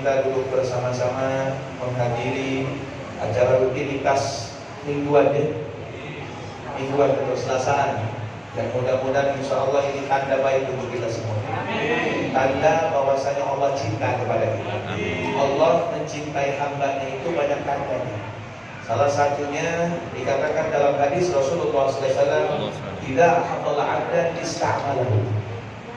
kita duduk bersama-sama menghadiri acara rutinitas mingguan ya, mingguan atau selasaan. Dan mudah-mudahan insya Allah ini tanda baik untuk kita semua. Tanda bahwasanya Allah cinta kepada kita. Allah mencintai hambanya itu banyak tandanya. Salah satunya dikatakan dalam hadis Rasulullah SAW, "Idza ahabba al-'abda ista'malahu."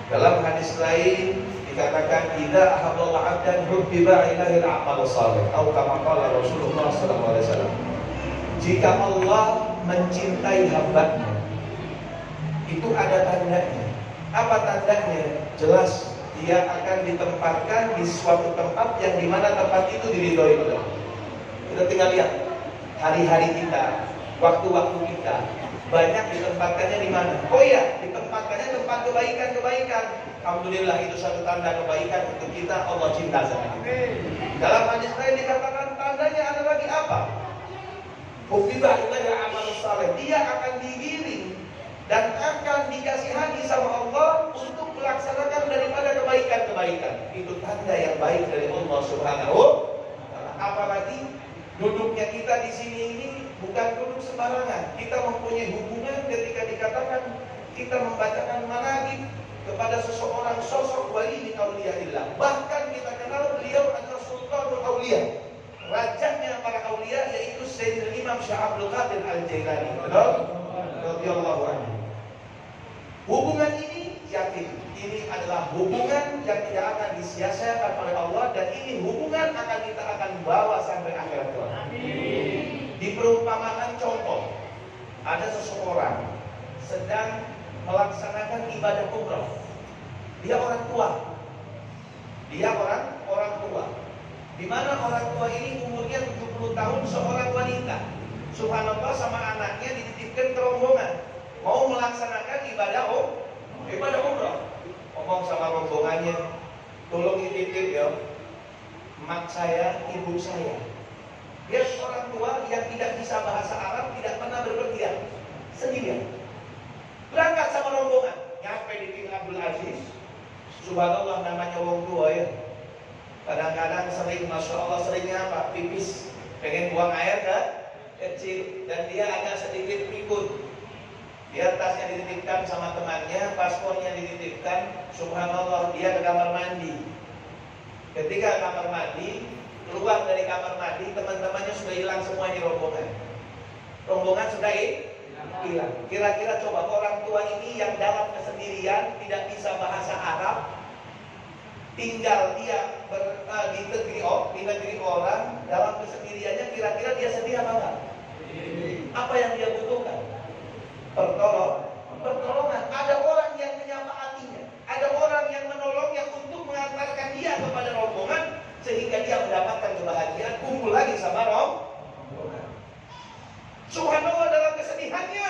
Dalam hadis lain dikatakan, "Idza ahabba al-'abda hubbiba ilaihi al-'amal salih." Atau kama qala Rasulullah SAW. Jika Allah mencintai hambanya, itu ada tandanya. Apa tandanya? Jelas dia akan ditempatkan di suatu tempat yang dimana tempat itu diridhoi Allah. Kita tinggal lihat hari-hari kita, waktu-waktu kita, banyak ditempatkannya di mana? Oh iya, ditempatkannya tempat kebaikan-kebaikan. Alhamdulillah itu satu tanda kebaikan untuk kita. Allah cinta sama kita. Dalam hadis lain dikatakan tandanya ada lagi apa? Hubbiba ilaihi amalus saleh. Dia akan digiring dan akan dikasihani sama Allah untuk melaksanakan daripada kebaikan-kebaikan. Itu tanda yang baik dari Allah Subhanahu wa ta'ala. Apalagi duduknya kita di sini ini bukan duduk sembarangan. Kita mempunyai hubungan ketika dikatakan kita membacakan manaqib kepada seseorang sosok wali min auliyaillah. Bahkan kita kenal beliau adalah Sultanul Auliya, rajanya para aulia, yaitu Sayyidina Imam Syekh Abdul Qadir Al-Jailani radhiyallahu anhu. Hubungan ini yakin ini adalah hubungan yang tidak akan disia-siakan oleh Allah, dan ini hubungan kita akan bawa sampai akhirat kelak. Di perumpamaan contoh, ada seseorang sedang melaksanakan ibadah umrah. Dia orang tua. Dia orang tua. Di mana orang tua ini umurnya 70 tahun, seorang wanita. Subhanallah, sama anaknya dititipkan ke rombongan. Mau melaksanakan ibadah umrah. Ngomong sama rombongannya, tolong dititip ya, mak saya, ibu saya. Dia seorang tua yang tidak bisa bahasa Arab, tidak pernah berpergian, sendirian. Berangkat sama rombongan, nyampe di King Abdul Aziz. Subhanallah, namanya wong tua ya. Kadang-kadang sering, masya Allah, seringnya apa? Pipis, pengen buang air kan? Kecil, dan dia agak sedikit pikun. Dia tasnya dititipkan sama temannya, paspornya dititipkan. Subhanallah, dia ke kamar mandi. Ketika kamar mandi, keluar dari kamar mandi, teman-temannya sudah hilang semua di rombongan. Rombongan sudah hilang. Kira-kira coba orang tua ini yang dalam kesendirian, tidak bisa bahasa Arab, tinggal dia di negeri orang, dalam kesendiriannya, kira-kira dia sedih apa enggak? Apa yang dia butuhkan? Pertolongan. Ada orang yang menyafaatinya, ada orang yang menolongnya untuk mengantarkan dia kepada rombongan, sehingga dia mendapatkan kebahagiaan, kumpul lagi sama rombongan. Subhanallah, dalam kesedihannya,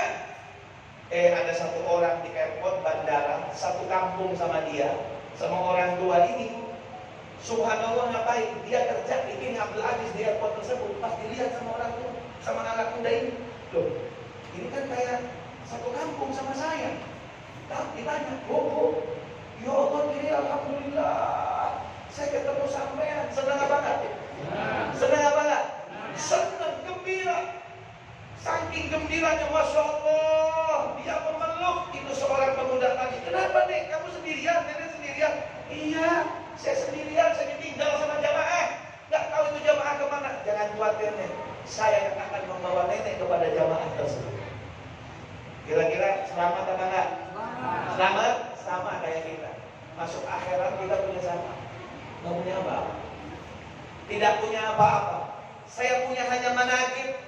ada satu orang di airport bandara, satu kampung sama dia, sama orang tua ini. Subhanallah, ngapain? Dia kerja di King Abdul Aziz di airport tersebut. Pas dilihat sama orang tua, sama anak muda ini, loh, ini kan kayak satu kampung sama saya. Ditanya, oh, ya Allah, ini alhamdulillah, saya ketemu sampean. Senang apa enggak? Senang apa enggak? Senang, gembira. Saking gembiranya, masya Allah, dia memeluk itu seorang pemuda tadi. Kenapa nek? Kamu sendirian? Nenek sendirian? Iya, saya sendirian. Saya ditinggal sama jamaah. Nggak tahu itu jamaah kemana. Jangan khawatir nek, saya yang akan membawa nenek kepada jamaah tersebut. Kira-kira selamat apa enggak? Selamat, sama kayak kita. Masuk akhirat kita punya sama. Nggak punya apa-apa. Tidak punya apa-apa. Saya punya hanya manaqib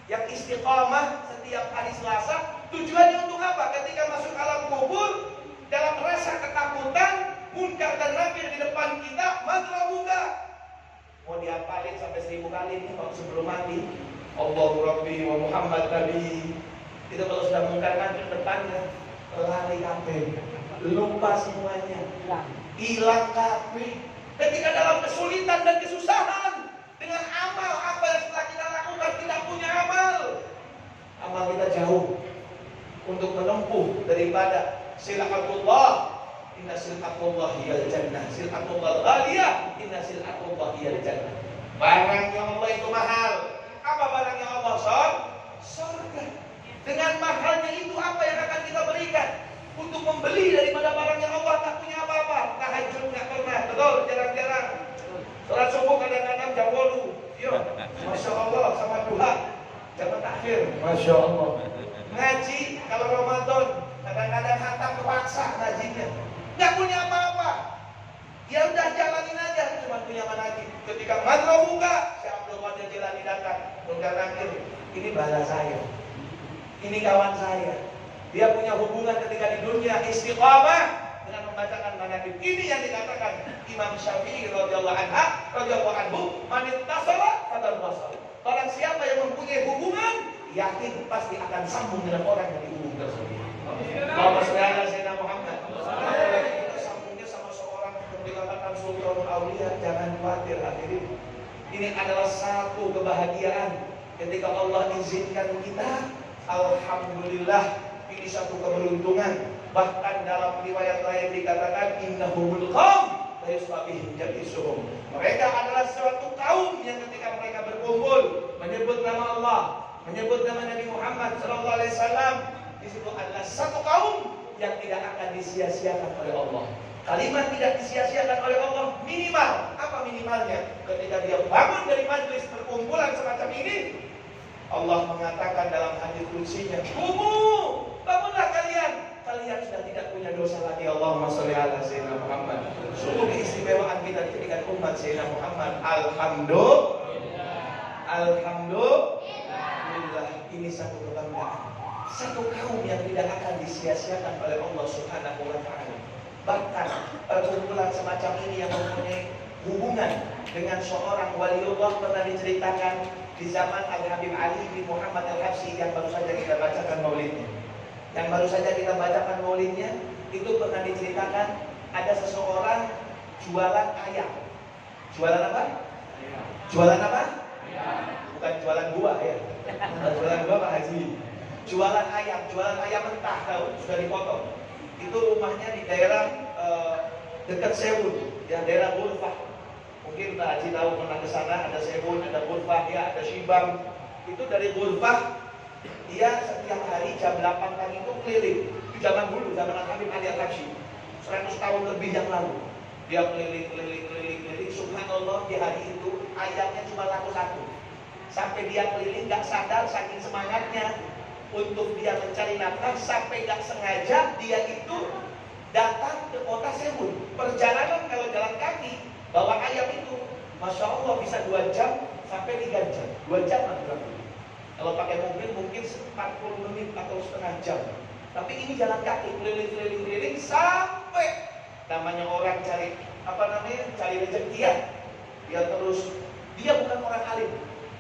yang istiqamah setiap hari Selasa. Tujuannya untuk apa? Ketika masuk alam kubur, dalam rasa ketakutan, munkar dan nakir di depan kita, mantra buka. Mau dihafalin sampai 1000 kali nih waktu sebelum mati. Allahu Rabbi wa Muhammad Nabi. Itu kalau sudah munkar nakir depannya, lari kabeh, lupa semuanya, hilang kabeh. Ketika dalam kesulitan dan kesusahan, dengan amal apa yang setelah kita lakukan, tidak punya amal kita jauh untuk menempuh daripada silatullah. Inna silatullah hiyal jannah, silatullah ghaliyah, inna silatullah iyal jannah. Barangnya Allah itu mahal. Apa barangnya Allah, Son? Surga. Dengan mahalnya itu apa yang akan kita berikan? Untuk membeli daripada barangnya Allah tak punya apa-apa. Tahajud nggak pernah, betul, jarang-jarang. Sholat subuh kadang-kadang jam 8. Yo, Masya Allah sama Tuhan. Jam takhir, Masya Allah. Ngaji kalau Ramadan kadang-kadang hantam kepaksa ngajinya. Nggak punya apa-apa. Ya udah jalanin aja, cuma punya manajib. Ketika madro buka, si Abdul Qadir Jilani datang, Nunggal Nakir. Ini bahasa saya, ini kawan saya. Dia punya hubungan ketika di dunia istiqamah dengan membacakan manajib. Ini yang dikatakan Imam Syafi'i radhiyallahu anhu, man ittasala faqad wasal. Barang siapa yang mempunyai hubungan, yakin pasti akan sambung dengan orang yang dihubung tersebut. Allahumma shalli ala sayyidina Muhammad. Dikatakan Sultan Aulia, jangan khawatir hadirin. Ini adalah satu kebahagiaan ketika Allah izinkan kita. Alhamdulillah, ini satu keberuntungan. Bahkan dalam riwayat lain dikatakan innahumul qaum la yusbihim jalisuhum. Mereka adalah suatu kaum yang ketika mereka berkumpul menyebut nama Allah, menyebut nama Nabi Muhammad sallallahu alaihi wasallam, itu adalah satu kaum yang tidak akan disia-siakan oleh Allah. Kalimat tidak disia-siakan oleh Allah minimal. Apa minimalnya? Ketika dia bangun dari majlis perkumpulan semacam ini, Allah mengatakan dalam hadis qudsinya, "Qumu, bangunlah kalian. Kalian sudah tidak punya dosa lagi." Allahumma shalli ala sayyidina Muhammad. Sungguh keistimewaan kita dijadikan umat Sayyidina Muhammad. Alhamdulillah. Ini satu kebanggaan. Satu kaum yang tidak akan disia-siakan oleh Allah Subhanahu wa taala. Bahkan perkumpulan semacam ini yang mempunyai hubungan dengan seorang waliullah pernah diceritakan di zaman Al-Habib Ali bin Muhammad Al-Habsyi yang baru saja kita bacakan maulidnya. Itu pernah diceritakan ada seseorang jualan ayam. Jualan apa? Jualan apa? Bukan jualan buah ya. Bukan jualan buah Pak Haji. Jualan ayam mentah, tahu, sudah dipotong. Itu rumahnya di daerah dekat Sewun, ya daerah Ghurfah. Mungkin Pak Haji tahu, pernah ke sana, ada Sewun, ada Ghurfah, ya ada Shibam. Itu dari Ghurfah, dia setiap hari jam 8 pagi itu keliling. Itu zaman dulu, zaman Al-Habib Ali Al-Habsyi, 100 tahun lebih yang lalu. Dia keliling. Subhanallah, di hari itu ayamnya cuma laku satu. Sampai dia keliling gak sadar saking semangatnya untuk dia mencari nafkah, sampai gak sengaja dia itu datang ke kota Sewun. Perjalanan kalau jalan kaki bawa ayam itu, Masya Allah bisa 2 jam sampai 3 jam. 2 jam atau berapa? Kalau pakai mobil mungkin 40 menit atau setengah jam. Tapi ini jalan kaki keliling sampai namanya orang cari cari rezeki ya. Dia bukan orang alim,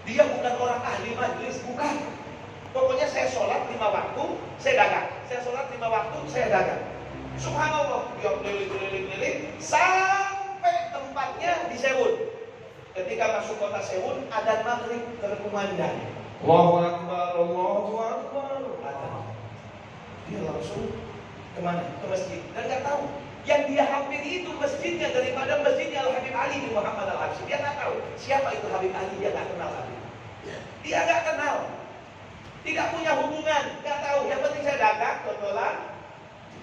dia bukan orang ahli majlis, bukan. Pokoknya saya sholat 5 waktu, saya dagang. Saya sholat 5 waktu, saya dagang. Subhanallah, dia keliling sampai tempatnya di Sewun. Ketika masuk kota Sewun, adzan maghrib terkumandang. Allahu Akbar, Allahu Akbar. Dia langsung kemana? Ke masjid. Dan nggak tahu. Yang dia hampiri itu masjidnya daripada masjidnya Al-Habib Ali bin Muhammad Al-Habsyi. Dia nggak tahu siapa itu Habib Ali. Dia nggak kenal Habib. Dia nggak kenal. Tidak punya hubungan, nggak tahu. Yang penting saya dagang, totolan.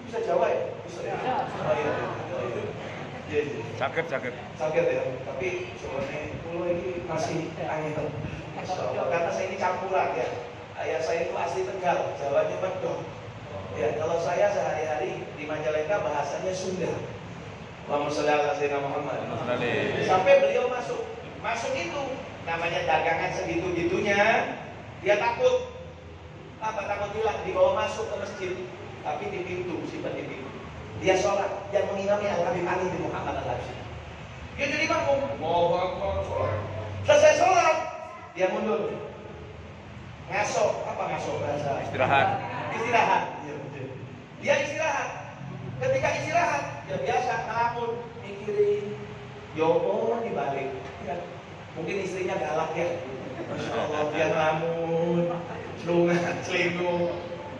Bisa Jawa ya? Bisa ya? Oh, iya. Sakit ya. Tapi sebenarnya pulau ini masih angin. Karena saya ini campuran ya. Ayah saya itu asli Tegal, Jawanya Medok. Ya, kalau saya sehari-hari di Majalengka bahasanya Sunda. Allahumma shalli ala sayyidina Muhammad. Sampai beliau masuk itu namanya dagangan segitu-gitunya, dia takut. Apa takut hilang, dibawa masuk ke masjid, tapi di pintu, simpan di pintu. Dia sholat, yang mengimami Al-Habib Ali bin Muhammad Al-Habsyi. Dia jadi makmum, Allahu Akbar, sholat. Selesai sholat, dia mundur. Ngaso, apa ngaso bahasa? Istirahat. Dia istirahat. Ketika istirahat, dia biasa ngelamun, mikirin, yopo dibalik. Ya. Mungkin istrinya galak ya. Masya Allah, dia ngelamun, selingkuh.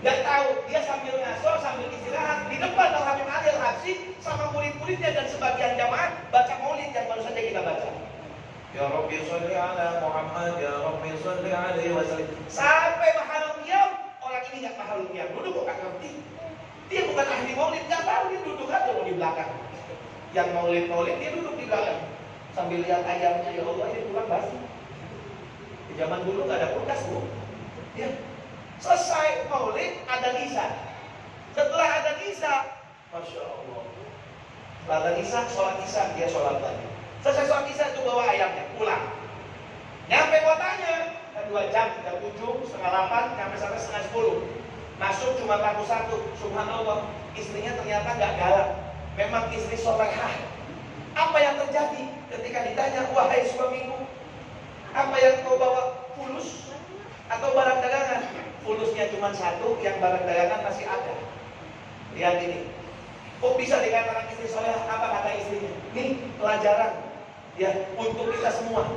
Gak tahu, dia sambil ngaso, sambil istirahat di depan Al-Habib Ali Al-Habsyi sama murid-muridnya dan sebagian jamaah baca maulid yang baru saja kita baca. Ya Rabbi sholli ala Muhammad, ya Rabbi sholli alaihi wasallam. Sampai mahalul qiyam, orang ini nggak mahalul qiyam, duduk kok nggak ngerti. Dia bukan ahli maulid, nggak tahu, dia duduk aja mau di belakang. Yang maulid dia duduk di belakang sambil lihat ayamnya. Ya Allah, ini pulang basi. Di zaman dulu nggak ada kulkas, Bu. Ya. Selesai maulid ada nisa. Setelah ada nisa, masya Allah. Setelah ada nisa, sholat isya, dia sholat lagi. Selesai sholat isya itu bawa ayamnya pulang. Nyampe kotanya 2 jam, jam 7, setengah 8, nyampe sampai setengah 10. Masuk cuma tamu 1. Subhanallah, istrinya ternyata nggak galak. Memang istri solehah. Apa yang terjadi ketika ditanya, wahai suamiku, apa yang kau bawa? Fulus atau barang dagangan? Fulusnya cuma 1, yang barang dagangan masih ada. Lihat ini. Kok bisa dikatakan istri solehah? Apa kata istrinya? Ini pelajaran ya untuk kita semua.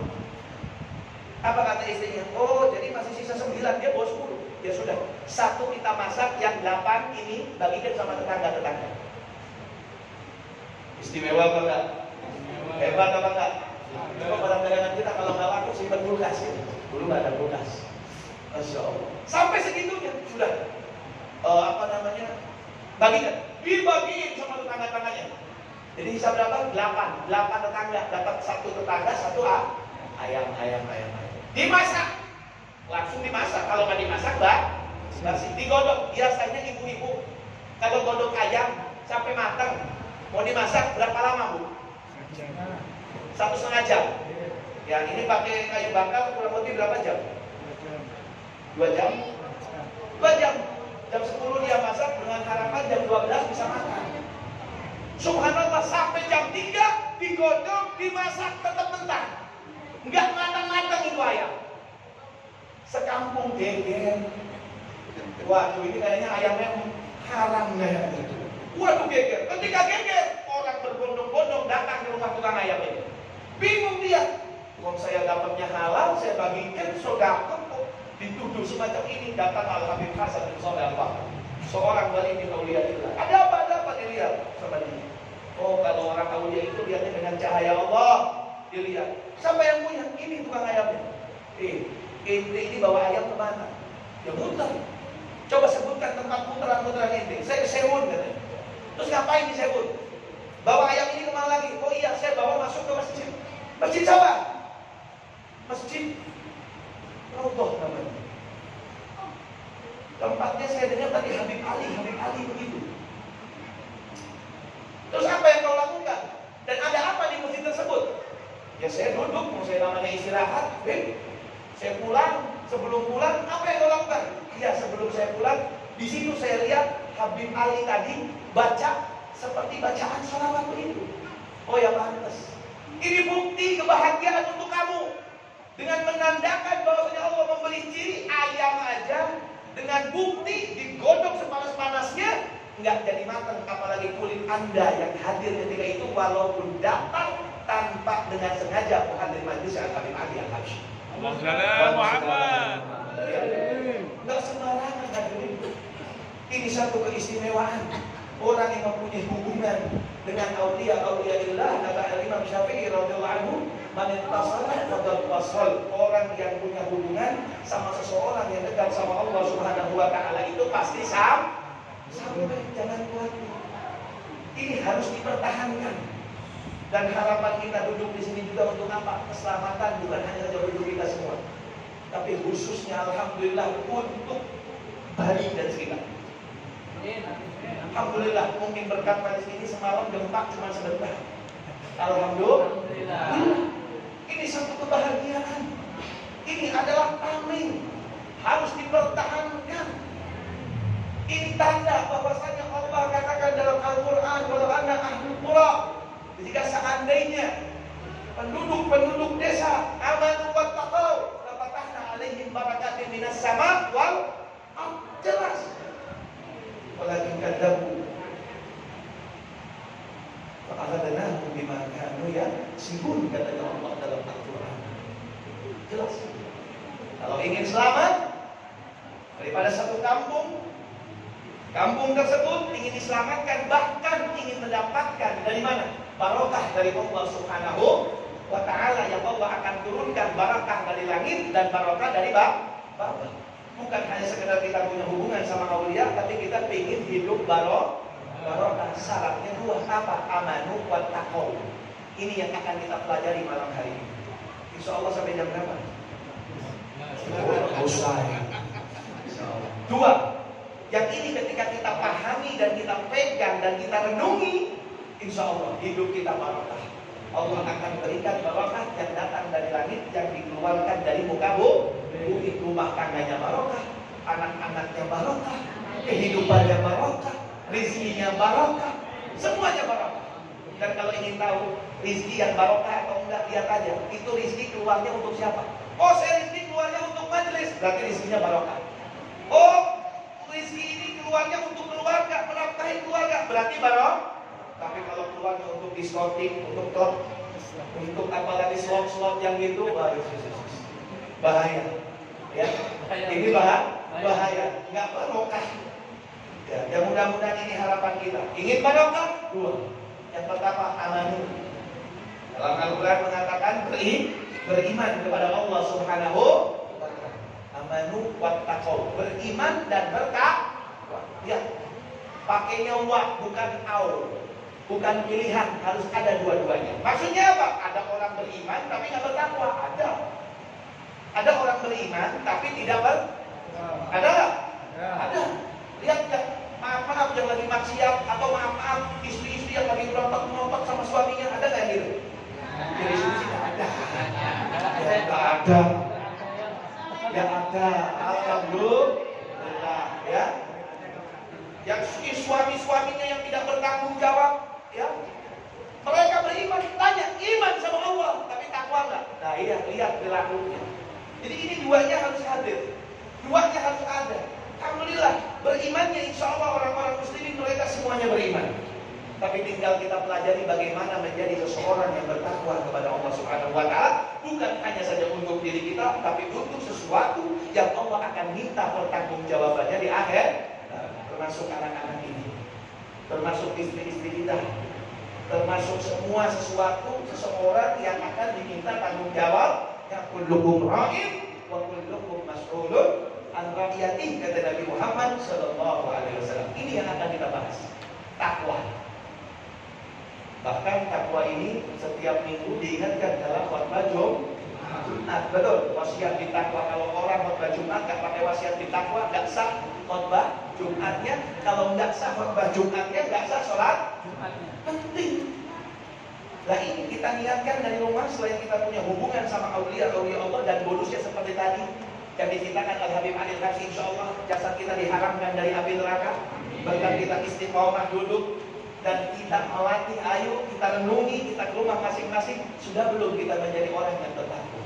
Apa kata istrinya? Oh, jadi masih sisa 9, dia bawa 10. Ya sudah, 1 kita masak, yang 8 ini bagikan sama tetangga-tetangga. Istimewa apa enggak? Hebat apa enggak? Coba barang dagangan kita kalau nggak laku simpan kulkas ya. Dulu nggak ada kulkas. Masya Allah. Sampai segitunya sudah. Bagikan, dibagiin sama tetangga-tetangganya. Jadi bisa berapa? 8 tetangga dapat 1 tetangga 1 ayam. Dimasak, langsung dimasak. Kalau nggak dimasak, masih digodok. Biasanya ibu-ibu kalau godok ayam sampai matang, mau dimasak berapa lama, Bu? 1,5 jam. Ya, ini pakai kayu bakar kurang lebih berapa jam? 2 jam. 2 jam. Jam 10 dia masak dengan harapan jam 12 bisa makan. Subhanallah, sampai jam 3 digodok, dimasak tetap mentah. Enggak matang-matang itu ayam. Sekampung geger. Waduh, ini kayaknya ayamnya haram kayaknya. Waduh, geger. Ketika geger, orang berbondong-bondong datang ke rumah tukang ayam ini. Bingung dia. Kalau saya dapatnya halal, saya bagikan, sedekah kok dituduh semacam ini. Datang Al-Habib Hasan bin Shalih Al-Bahri, seorang wali min auliyaillah. Ada apa dilihat sama dia. Oh, kalau orang aulia itu lihatnya dengan cahaya Allah. Dilihat. Siapa yang punya? Ini tukang ayamnya. Ini bawa ayam kemana? Ya muter. Coba sebutkan tempat muteran-muteran ini. Saya ke Sewun katanya. Terus ngapain di Sewun? Bawa ayam ini kemana lagi? Oh iya, saya bawa masuk ke masjid. Masjid siapa? Masjid Raudhah namanya. Tempatnya saya dengar tadi Habib Ali begitu. Terus apa yang kau lakukan? Dan ada apa di masjid tersebut? Ya saya duduk, mau saya namanya istirahat. Saya pulang, sebelum pulang apa yang kau lakukan? Ya sebelum saya pulang, di situ saya lihat Habib Ali tadi baca seperti bacaan sholawat begitu. Oh ya pantas. Ini bukti kebahagiaan untuk kamu. Dengan menandakan bahwasanya Allah memberi ciri ayam aja dengan bukti digodok sepanas-panasnya nggak jadi matang, apalagi kulit Anda yang hadir ketika itu walaupun datang tanpa dengan sengaja hadir majlis Habib Ali Al-Habsyi. Allahumma Muhammad. Nggak sembarangan hadirin. Ini satu keistimewaan. Orang yang mempunyai hubungan dengan auliyaillah, kata Imam Syafi'i radhiyallahu anhu, man ittasala faqad wasal. Orang yang punya hubungan sama seseorang yang dekat sama Allah Subhanahu wa taala itu pasti sampai. Jangan kuat. Ini harus dipertahankan. Dan harapan kita duduk di sini juga untuk apa? Keselamatan, bukan hanya saja untuk kita semua, tapi khususnya alhamdulillah untuk Bali dan sekitar. Alhamdulillah, mungkin berkat majelis ini semalam gempa cuma sebentar. Alhamdulillah. Ini satu kebahagiaan. Ini adalah tameng, harus dipertahankan. Ini tanda bahwasanya Allah katakan dalam Al-Quran, walau anna ahlul qura, jika seandainya penduduk desa amanu wattaqau, lafatahna alaihim barakatin minas sama wal ardh. Jelas. Walakin kadzabu fa'akhadnahum bima kanu yaksibun, kata Allah dalam Al-Quran. Jelas. Kalau ingin selamat daripada satu kampung tersebut ingin diselamatkan, bahkan ingin mendapatkan dari mana? Barokah dari Allah Subhanahu wa ta'ala yang Allah akan turunkan barakah dari langit dan barokah dari bawah. Bukan hanya sekedar kita punya hubungan sama aulia, tapi kita ingin hidup barokah. Syaratnya dua, apa? Amanu wa taqwa. Ini yang akan kita pelajari malam hari ini. Insya Allah sampai jam berapa? Usai. Dua, yang ini ketika kita pahami dan kita pegang dan kita renungi, insya Allah hidup kita barokah. Allah akan berikan barokah yang datang dari langit, yang dikeluarkan dari muka bumi. Rumah tangganya barokah, anak-anaknya barokah, kehidupannya barokah, rezekinya barokah, semuanya barokah. Dan kalau ingin tahu rezeki yang barokah atau enggak, lihat aja itu rezeki keluarnya untuk siapa. Oh, saya rezeki keluarnya untuk majelis, berarti rezekinya barokah. Oh, rezeki ini keluarnya untuk keluarga, menafkahi keluarga, berarti barokah. Tapi kalau keluarnya untuk diskotik, untuk klub, untuk apalagi slot-slot yang gitu, bahaya. Ya, ini bahaya, nggak barokah. Ya, mudah-mudahan ini harapan kita. Ingin barokah? Dua. Yang pertama, amanu. Dalam Al-Quran mengatakan beriman kepada Allah Subhanahu wa ta'ala. Amanu wa taqwa. Beriman dan bertakwa. Ya. Pakainya wa, bukan au. Bukan pilihan, harus ada dua-duanya. Maksudnya apa? Ada orang beriman tapi nggak bertakwa. Ada orang beriman tapi tidak ada nggak? Ya. Ada. Lihat ya, maaf yang lagi maksiat atau maaf istri-istri yang lagi berontak sama suaminya, ada nggak gitu? Jadi suci nggak ada. Ya nggak ada. Ya ada. Alhamdulillah ya. Yang suami-suaminya yang tidak bertanggung jawab, ya. Mereka beriman, tanya iman sama Allah, tapi takwa enggak? Nah iya, lihat perilakunya. Jadi ini duanya harus hadir, duanya harus ada. Alhamdulillah, berimannya insya Allah orang-orang muslimin mereka semuanya beriman. Tapi tinggal kita pelajari bagaimana menjadi seseorang yang bertakwa kepada Allah Subhanahu wa ta'ala, bukan hanya saja untuk diri kita, tapi untuk sesuatu yang Allah akan minta pertanggungjawabannya di akhir. Termasuk anak-anak ini, termasuk istri-istri kita, termasuk semua sesuatu seseorang yang akan diminta tanggung jawab. Ya kullukum ra'in wa kullukum mas'ulun an ra'iyatihi, kata Nabi Muhammad sallallahu alaihi wasallam. Ini yang akan kita bahas, takwa. Bahkan takwa ini setiap minggu diingatkan dalam khotbah Jumat. Betul, wasiat ditakwa. Kalau orang khotbah Jumat nggak pakai wasiat ditakwa, nggak sah khotbah Jumatnya. Kalau nggak sah khotbah Jumatnya, nggak sah sholat Jumatnya. Penting. Nah ini kita niatkan dari rumah, selain kita punya hubungan sama aulia Allah dan bonusnya seperti tadi yang diceritakan Al-Habib Adil Kasih, insya Allah jasad kita diharamkan dari api neraka. Bahkan kita istiqomah duduk dan kita melatih, ayo kita renungi, kita ke rumah masing-masing. Sudah belum kita menjadi orang yang bertakwa?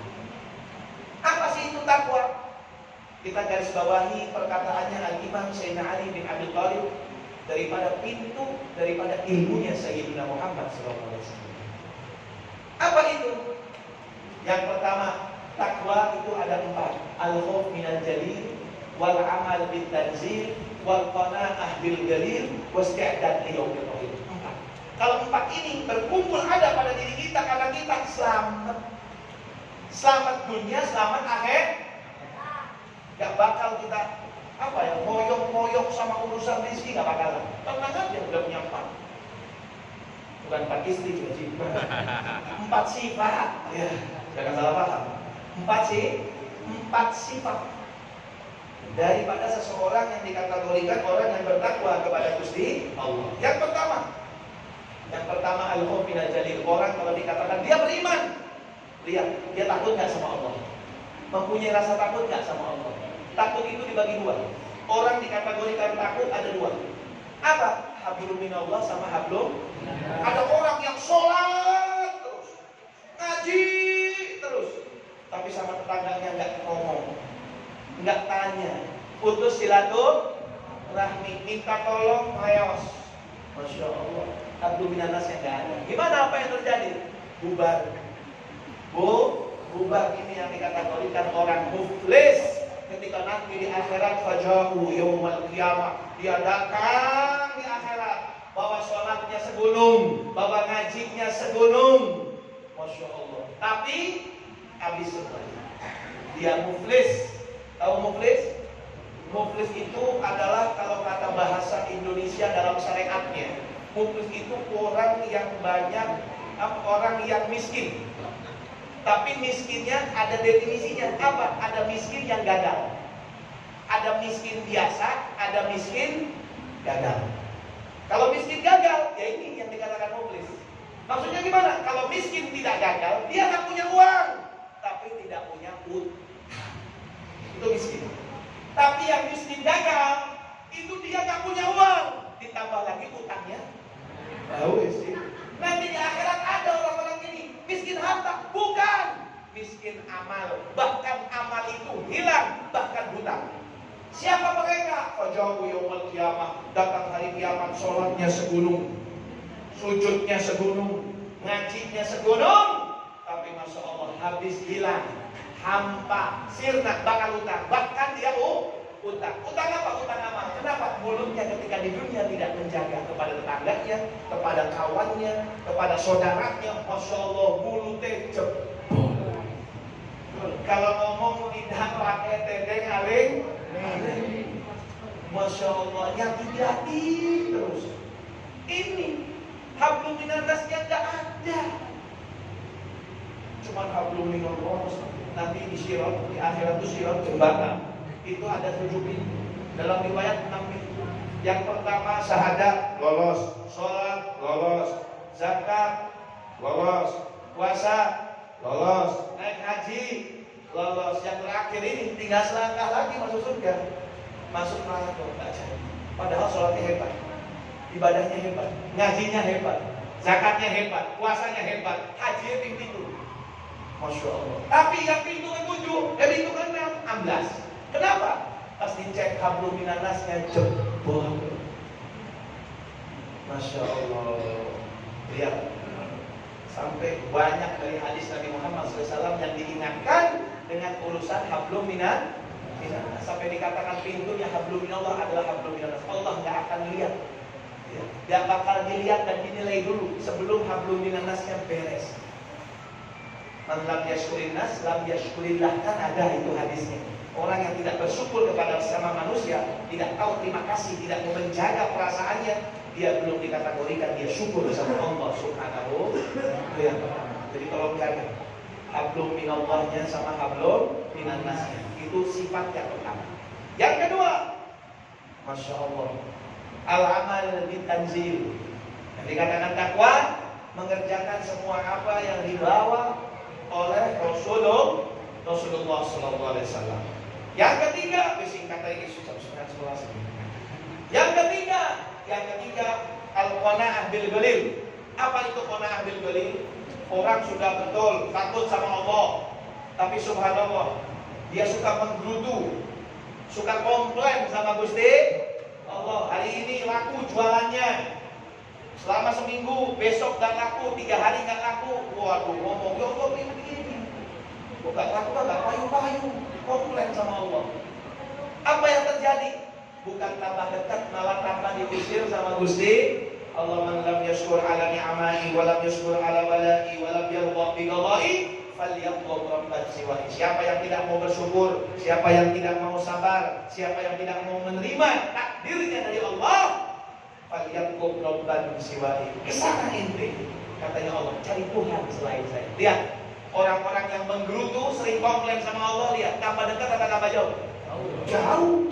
Apa sih itu takwa? Kita garis bawahi perkataannya Al-Imam Sayyidina Ali bin Abi Thalib, daripada ilmunya Sayyidina Muhammad SAW. Apa itu? Yang pertama, takwa itu ada 4. Al-khawf minal jalil, wal amal bil tanzil, wal qana'ah bil jalil, wasti'dad li yaumil qiyamah. 4. Kalau 4 ini berkumpul ada pada diri kita, karena kita selamat. Selamat dunia, selamat akhir. Gak bakal kita moyok-moyok sama urusan rezeki, gak bakal. Tenang aja, udah punya 4. Bukan 4 istri, 4 sifat. Ya, jangan salah paham. 4 sifat daripada seseorang yang dikategorikan orang yang bertakwa kepada Gusti Allah. Yang pertama al-khawf minal jalil. Orang kalau dikatakan dia beriman, lihat dia takut nggak sama Allah, mempunyai rasa takut nggak sama Allah. Takut itu dibagi 2. Orang dikategorikan takut ada 2. Apa? Hablum minallah sama hablum. Ada orang yang sholat terus, ngaji terus, tapi sama tetangganya nggak ngomong, nggak tanya, putus silaturahmi, minta tolong leos. Masya Allah, hablum minannasnya nggak ada. Gimana, apa yang terjadi? Bubar. Bubar ini yang dikategorikan orang muflis. Ketika nanti di akhirat fajahu yaumal qiyamah, dia datang di akhirat bawa sholatnya segunung, bawa ngajinya segunung, Masya Allah. Tapi habis semuanya. Dia muflis. Tahu muflis? Muflis itu adalah kalau kata bahasa Indonesia dalam syariatnya, muflis itu orang yang banyak, orang yang miskin. Tapi miskinnya ada definisinya. Apa? Ada miskin yang gagal. Ada miskin biasa, ada miskin gagal. Kalau miskin gagal, ya ini yang dikatakan muflis. Maksudnya gimana? Kalau miskin tidak gagal, dia nggak punya uang, tapi tidak punya utang. Itu miskin. Tapi yang miskin gagal, itu dia nggak punya uang, ditambah lagi utangnya. Tahu sih. Nanti di akhirat ada orang-orang ini miskin harta, bukan miskin amal. Bahkan amal itu hilang, bahkan hutang. Siapa mereka? Fajahu yaumul qiyamah, datang hari kiamat, sholatnya segunung, sujudnya segunung, ngajinya segunung, tapi masya Allah habis hilang, hampa, sirna, bakal utang. Bahkan dia utang. Utang apa? Utang amal. Kenapa? Mulutnya ketika di dunia tidak menjaga kepada tetangganya, kepada kawannya, kepada saudaranya. Masya Allah mulutnya jebol. Kalau ngomong tidak pakai tedeng aling, Masya Allah yang hati-hati terus. Ini hablum minannasnya nggak ada. Cuman hablum minallah. Nanti di sirat, di akhirat itu sirat jembatan. Itu ada 7 pintu. Dalam riwayat 6 pintu. Yang pertama syahadat, lolos. Sholat, lolos. Zakat, lolos. Puasa, lolos. Naik haji, lolos. Yang terakhir ini tinggal selangkah lagi masuk surga. Masuk neraka nggak jadi. Padahal sholatnya hebat, ibadahnya hebat, ngajinya hebat, zakatnya hebat, puasanya hebat, hajinya pintu. Masya Allah. Tapi yang pintu ke-7, pintu ke-6, amblas. Kenapa? Pas dicek hablum minannasnya jebol. Masya Allah. Lihat, sampai banyak dari hadis Nabi Muhammad SAW yang diingatkan dengan urusan hablum minannas. Sampai dikatakan pintunya hablum minallah adalah hablum minannas. Allah nggak akan lihat. Dia bakal dilihat dan dinilai dulu sebelum hablum minannasnya beres. Man lam yashkurin nas, lam yashkurillah, kan ada itu hadisnya. Orang yang tidak bersyukur kepada sesama manusia, tidak tahu terima kasih, tidak mau menjaga perasaannya, dia belum dikategorikan dia syukur sama Allah Subhanahu wa ta'ala. Jadi tolong jaga hablum minallahnya sama hablum minannasnya. Itu sifat yang pertama. Yang kedua, Masya Allah, al-amal bitanzil. Yang dikatakan takwa, mengerjakan semua apa yang dibawa oleh Rasulullah SAW. Yang ketiga, singkat lagi jam 9:11. Yang ketiga, al-qanaah bil qalil. Apa itu qanaah bil qalil? Orang sudah betul takut sama Allah, tapi subhanallah dia suka menggerutu, suka komplain sama Gusti Allah. Hari ini laku jualannya, selama seminggu, besok gak laku, 3 hari gak laku. Waduh, ngomong, ya Allah begini. Kok gak laku, gak payu-payu, komplain sama Allah. Apa yang terjadi? Bukan tambah dekat, malah tambah diusir sama Gusti Allah. Man lam yashkur ala ni'amani, wa lam yashkur ala balai, wa lam yarda bi qada'i, falyaqul rabban siwahi. Siapa yang tidak mau bersyukur, siapa yang tidak mau sabar, siapa yang tidak mau menerima takdirnya dari Allah, falyaqul rabban siwahi. Kesana ente, katanya Allah, cari Tuhan selain saya. Lihat, orang-orang yang menggerutu sering komplain sama Allah, lihat, tambah dekat atau tambah jauh? Jauh.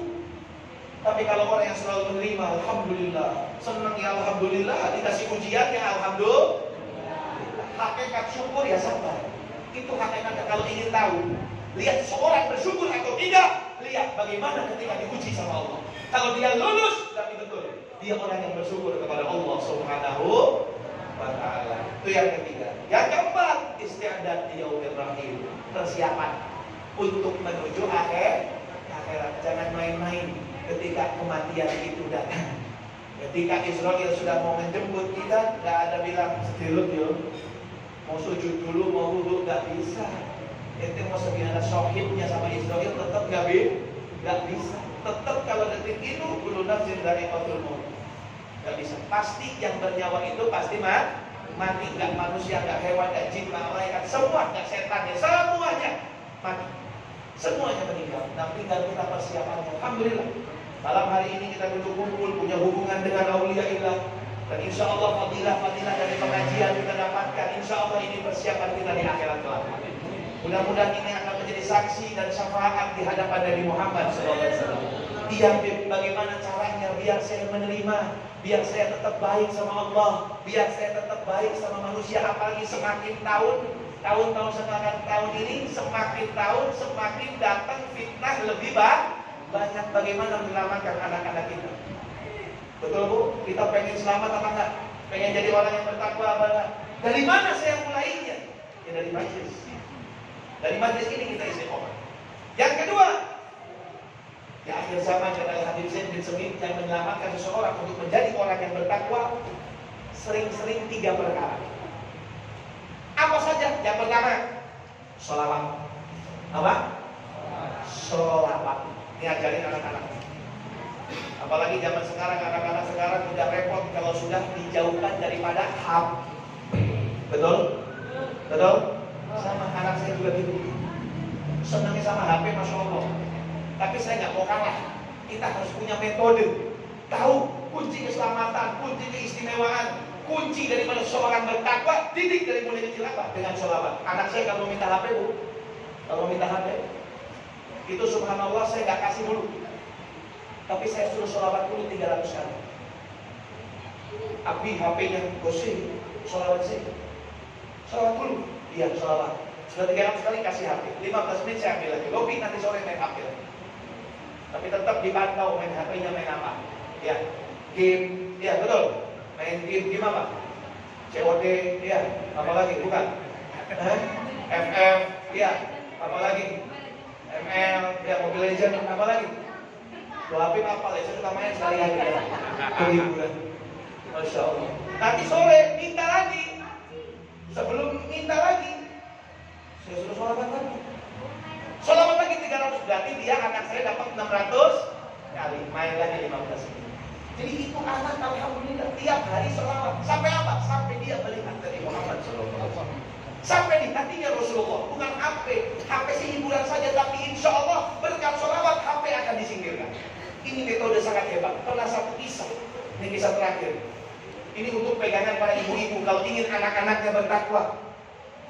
Tapi kalau orang yang selalu menerima, alhamdulillah, senang ya alhamdulillah, dikasih ujian ya alhamdulillah. Hakikat syukur ya sabar. Itu hakikatnya. Kalau ingin tahu, lihat seorang bersyukur atau tidak, lihat bagaimana ketika diuji sama Allah. Kalau dia lulus, tapi betul, dia orang yang bersyukur kepada Allah Subhanahu wa ta'ala. Itu yang ketiga. Yang keempat, isti'dad di yaumir rahim. Persiapan untuk menuju akhirat. Jangan main-main ketika kematian itu datang. Ketika Israel sudah mau menjemput kita, gak ada bilang setilut yo, mau sujud dulu, mau wudhu, gak bisa. Itu mau sebiana syahidnya sama Israel tetap gak bisa. Tetap kalau detik itu kullu nafsin dha'iqatul maut. Gak bisa. Pasti yang bernyawa itu pasti mati. Gak manusia, gak hewan, gak jin, gak malaikat, semua, gak setan ya, semuanya mati. Semuanya meninggal. Nah, tinggal kita persiapannya. Alhamdulillah. Malam hari ini kita duduk kumpul, punya hubungan dengan auliaillah. Dan insya Allah fadilah-fadilah dari pengajian kita dapatkan. Insya Allah ini persiapan kita di akhirat kelak. Mudah-mudahan ini akan menjadi saksi dan syafaat di hadapan Nabi Muhammad SAW. Dia bagaimana caranya biar saya menerima, biar saya tetap baik sama Allah, biar saya tetap baik sama manusia. Apalagi semakin tahun-tahun semakin tahun ini, semakin tahun semakin datang fitnah lebih banyak. Bagaimana menyelamatkan anak-anak kita? Betul Bu? Kita pengen selamat apa enggak? Pengen jadi orang yang bertakwa apa enggak? Dari mana saya mulainya? Ya dari majlis. Dari majlis ini kita istiqomah. Yang kedua, di akhir zaman kata Habib Zain bin Semit yang menyelamatkan seseorang untuk menjadi orang yang bertakwa sering-sering 3 perkara. Apa saja? Yang pertama, sholawat. Apa? Sholawat. Ini ajarin anak-anak. Apalagi zaman sekarang, anak-anak sekarang udah repot kalau sudah dijauhkan daripada HP. Betul? Betul? Sama anak saya juga gitu. Senangnya sama HP, Masya Allah. Tapi saya nggak mau kalah. Kita harus punya metode. Tahu kunci keselamatan, kunci keistimewaan, kunci daripada seorang bertakwa. Didik dari mulai kecil apa? Dengan sholawat. Anak saya kalau minta HP Bu, kalau minta HP itu subhanallah saya nggak kasih dulu. Tapi saya suruh sholawat dulu 300 kali. Abi HP-nya gosip, sholawat sih. Sholawat dulu. Iya, sholawat. Sudah 300 kali kasih HP. 15 menit saya ambil lagi. Lobby nanti sore main HP lagi. Tapi tetap dipantau main HP-nya main apa. Ya, game. Ya, betul. Main game apa? COD. Ya, apa lagi? Bukan. FF. Ya, apa lagi? ML. Ya, Mobile Legends. Apa lagi? Doa HP apa? Ya, saya suka main sekali hari ya. Kehiburan. Masya Allah. Nanti sore minta lagi. Sebelum minta lagi, saya suruh sholawat lagi. Sholawat lagi 300, berarti dia anak saya dapat 600 kali. Main lagi 15 menit. Jadi itu anak alhamdulillah tiap hari sholawat. Sampai apa? Sampai dia melihat dari Muhammad SAW. Sampai di hatinya Rasulullah. Bukan HP. HP sih hiburan saja, tapi insya Allah berkat sholawat HP akan disingkirkan. Ini metode sangat hebat. Pernah satu kisah. Ini kisah terakhir. Ini untuk pegangan para ibu-ibu kalau ingin anak-anaknya bertakwa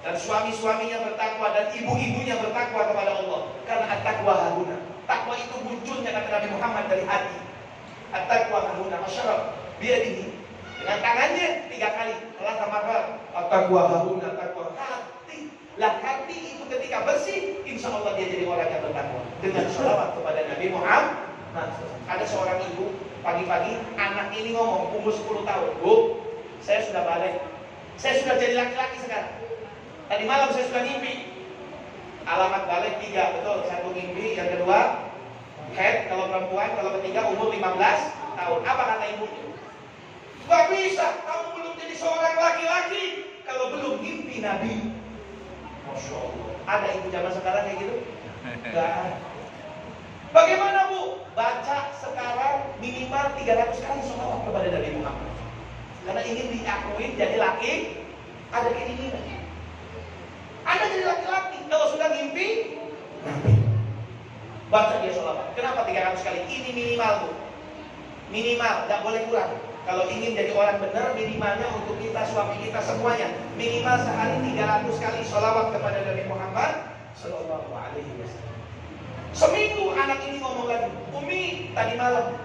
dan suami-suaminya bertakwa dan ibu-ibunya bertakwa kepada Allah. Karena at-taqwa hahuna. Takwa itu munculnya kata Nabi Muhammad dari hati. At-taqwa hahuna masyarab biadihi. Dengan tangannya 3 kali. Allah tamarrah. At-taqwa hahuna, takwa hati. Lah hati itu ketika bersih, insya Allah dia jadi orang yang bertakwa. Dengan sholawat kepada Nabi Muhammad. Ada seorang ibu pagi-pagi anak ini ngomong umur 10 tahun, Bu, saya sudah balik, saya sudah jadi laki-laki sekarang. Tadi malam saya sudah mimpi. Alamat balik 3, betul, 1 mimpi, yang kedua head kalau perempuan, kalau ketiga umur 15 tahun. Apa kata ibunya? Gak bisa, kamu belum jadi seorang laki-laki kalau belum mimpi Nabi. Masya Allah. Ada ibu zaman sekarang kayak gitu? Gak ada. Bagaimana Bu? Baca sekarang minimal 300 kali sholawat kepada Nabi Muhammad. Karena ingin diakui jadi laki, ada keinginan. Anda jadi laki-laki, kalau sudah mimpi, Nabi. Baca dia sholawat. Kenapa 300 kali? Ini minimal Bu. Minimal, tidak boleh kurang. Kalau ingin jadi orang benar, minimalnya untuk kita, suami kita semuanya. Minimal sehari 300 kali sholawat kepada Nabi Muhammad Sallallahu Alaihi Wasallam. Seminggu anak ini ngomong lagi, Umi tadi malam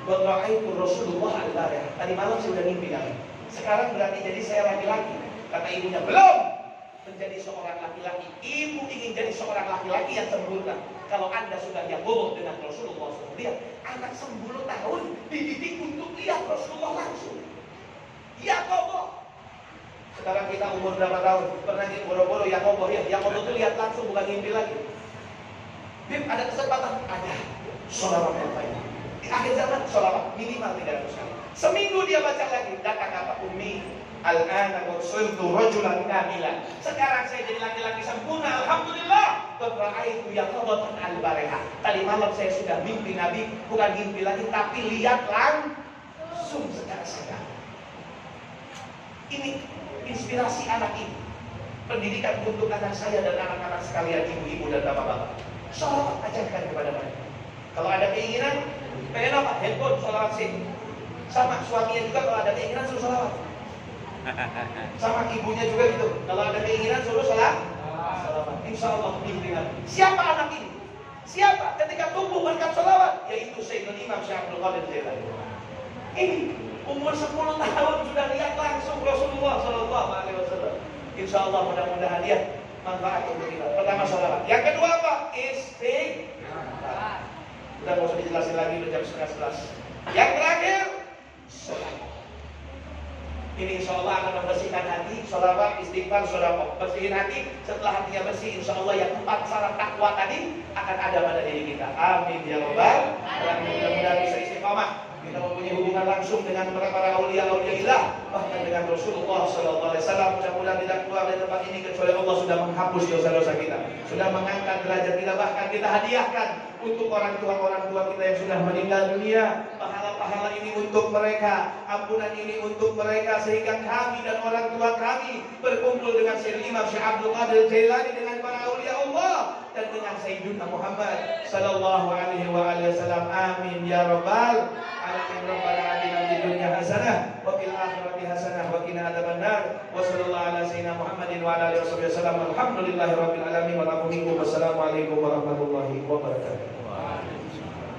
Wadra'aitu Rasulullah al-Bariyah. Tadi malam saya sudah mimpi lagi. Sekarang berarti jadi saya laki-laki. Kata ibunya, belum menjadi seorang laki-laki. Ibu ingin jadi seorang laki-laki yang sempurna. Kalau Anda sudah yaboh dengan Rasulullah SAW, lihat anak 10 tahun dididik untuk lihat Rasulullah langsung. Yaboh. Sekarang kita umur berapa tahun? Pernah di boro-boro yaboh ya. Yaboh itu lihat langsung, bukan mimpi lagi. Bim, ada kesempatan? Ada. Sholawat yang baik. Di akhir zaman, sholawat minimal 300 kali. Seminggu dia baca lagi. Datang apa? Umi, al-ana ursultu rajulan kamilan. Sekarang saya jadi laki-laki sempurna. Alhamdulillah. Wadra'aitu yaqadatan al-barihah. Tadi malam saya sudah mimpi Nabi. Bukan mimpi lagi, tapi lihat langsung secara sadar. Ini inspirasi anak ini. pendidikan untuk anak saya dan anak-anak sekalian, ibu-ibu dan bapak-bapak. Sholawat ajarkan kepada mereka. Kalau ada keinginan, pengen apa? Handphone, sholawat sih. Sama suaminya juga kalau ada keinginan suruh sholawat. Sama ibunya juga gitu. Kalau ada keinginan suruh sholawat. Insya Allah pimpinan. Siapa anak ini? Siapa ketika tumbuh berkat sholawat? Yaitu Sayyidul Imam Syekh Abdul Qadir Jailani. Ini umur 10 tahun sudah lihat langsung Rasulullah Sallallahu Alaihi Wasallam. Insya Allah mudah-mudahan dia manfaat untuk kita. Pertama sholawat. Yang kedua apa? Istighfar. Udah nggak usah dijelasin lagi, udah jam 11:30. Yang terakhir, sholat. Ini insya Allah akan membersihkan hati. Sholawat, istighfar, sholawat. Bersihin hati. Setelah hatinya bersih, insya Allah yang 4 syarat takwa tadi akan ada pada diri kita. Amin ya Rabbal alamin. Mudah-mudahan bisa istiqomah. Kita mempunyai hubungan langsung dengan para aulia-aulia ilah, bahkan dengan Rasulullah Sallallahu Alaihi Wasallam. Mudah-mudahan tidak keluar dari tempat ini kecuali Allah sudah menghapus dosa-dosa kita, sudah mengangkat derajat kita, bahkan kita hadiahkan untuk orang tua kita yang sudah meninggal dunia. Pahala-pahala ini untuk mereka, ampunan ini untuk mereka, sehingga kami dan orang tua kami berkumpul dengan Sayyidul Imam Syekh Abdul Qadir Jailani, dengan para aulia Allah dan dengan Sayyidina Muhammad Sallallahu Alaihi Wasallam. Amin ya Rabbal alamin. Rabbana atina fid dunya hasanah wa fil akhirati hasanah wa qina adzabannar. Wa sallallahu ala sayyidina Muhammadin wa ala alihi wasallam. Alhamdulillahirabbil alamin wa lakum minkum. Wassalamu alaikum warahmatullahi wabarakatuh.